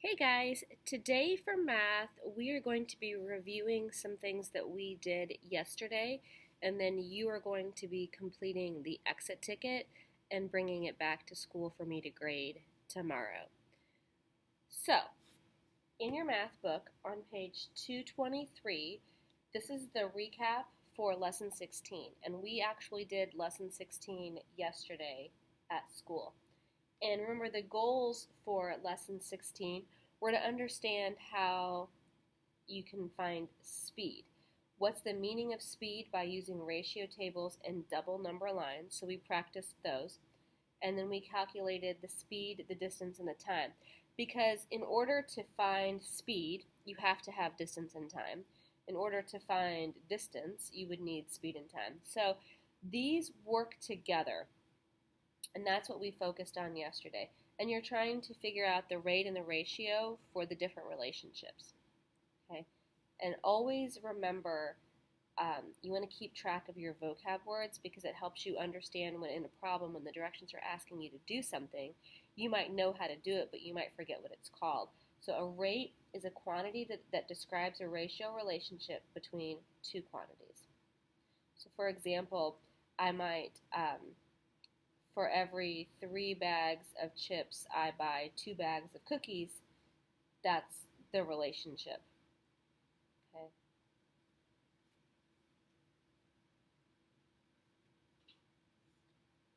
Hey guys, today for math we are going to be reviewing some things that we did yesterday, and then you are going to be completing the exit ticket and bringing it back to school for me to grade tomorrow. So, in your math book on page 223, this is the recap for lesson 16, and we actually did lesson 16 yesterday at school. And remember, the goals for lesson 16 were to understand how you can find speed. What's the meaning of speed by using ratio tables and double number lines? So we practiced those. And then we calculated the speed, the distance, and the time. Because in order to find speed, you have to have distance and time. In order to find distance, you would need speed and time. So these work together. And that's what we focused on yesterday. And you're trying to figure out the rate and the ratio for the different relationships. Okay? And always remember, you want to keep track of your vocab words because it helps you understand when in a problem, when the directions are asking you to do something, you might know how to do it, but you might forget what it's called. So a rate is a quantity that describes a ratio relationship between two quantities. So for example, I might for every 3 bags of chips, I buy 2 bags of cookies. That's the relationship. Okay.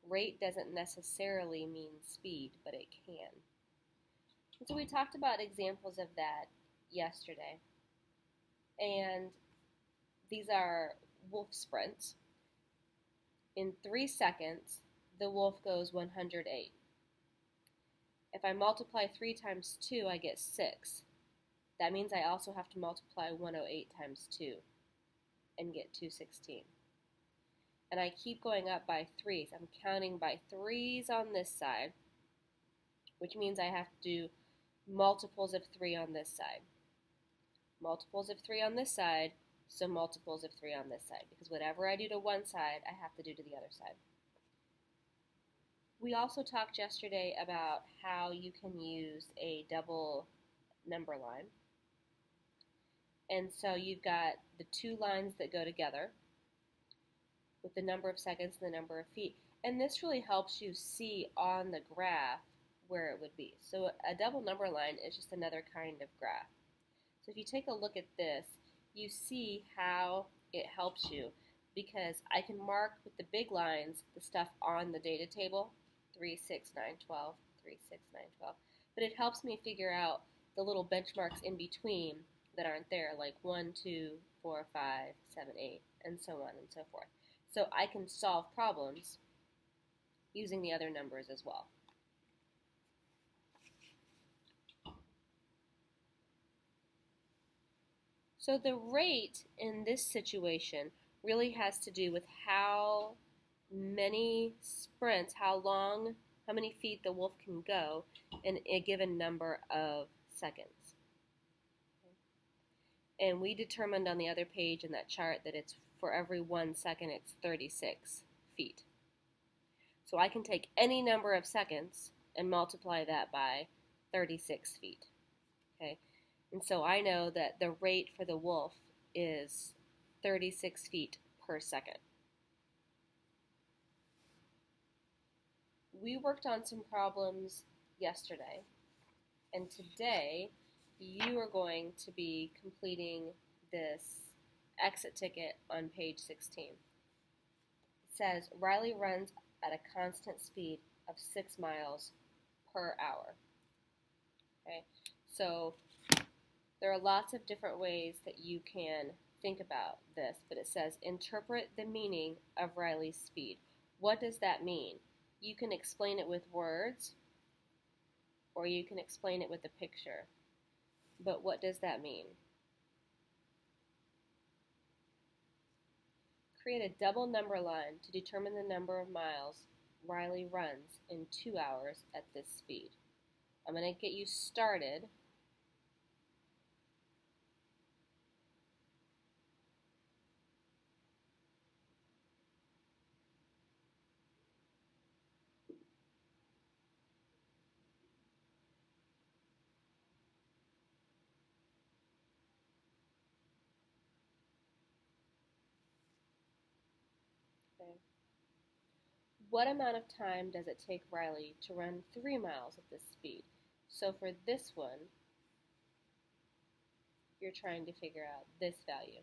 Rate doesn't necessarily mean speed, but it can. And so we talked about examples of that yesterday. And these are wolf sprints. In 3 seconds, the wolf goes 108. If I multiply 3 times 2, I get 6. That means I also have to multiply 108 times 2 and get 216. And I keep going up by 3s. I'm counting by 3s on this side, which means I have to do multiples of 3 on this side. Multiples of 3 on this side, so multiples of 3 on this side, because whatever I do to one side, I have to do to the other side. We also talked yesterday about how you can use a double number line. And so you've got the 2 lines that go together with the number of seconds and the number of feet. And this really helps you see on the graph where it would be. So a double number line is just another kind of graph. So if you take a look at this, you see how it helps you, because I can mark with the big lines the stuff on the data table, 3, 6, 9, 12, 3, 6, 9, 12. But it helps me figure out the little benchmarks in between that aren't there, like 1, 2, 4, 5, 7, 8, and so on and so forth. So I can solve problems using the other numbers as well. So the rate in this situation really has to do with how many sprints, how many feet the wolf can go in a given number of seconds. And we determined on the other page in that chart that it's for every 1 second it's 36 feet. So I can take any number of seconds and multiply that by 36 feet. Okay? And so I know that the rate for the wolf is 36 feet per second. We worked on some problems yesterday, and today you are going to be completing this exit ticket on page 16. It says Riley runs at a constant speed of 6 miles per hour. Okay, so there are lots of different ways that you can think about this, but it says interpret the meaning of Riley's speed. What does that mean? You can explain it with words, or you can explain it with a picture. But what does that mean? Create a double number line to determine the number of miles Riley runs in 2 hours at this speed. I'm going to get you started. What amount of time does it take Riley to run 3 miles at this speed? So for this one, you're trying to figure out this value.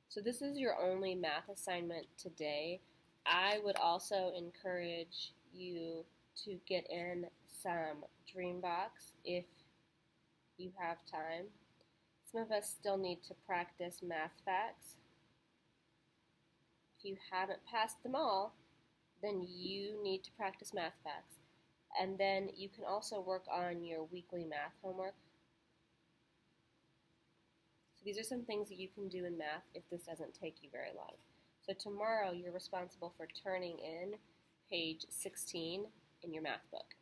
So this is your only math assignment today. I would also encourage you to get in some Dreambox if you have time. Some of us still need to practice math facts. If you haven't passed them all, then you need to practice math facts. And then you can also work on your weekly math homework. So these are some things that you can do in math if this doesn't take you very long. So tomorrow you're responsible for turning in page 16 in your math book.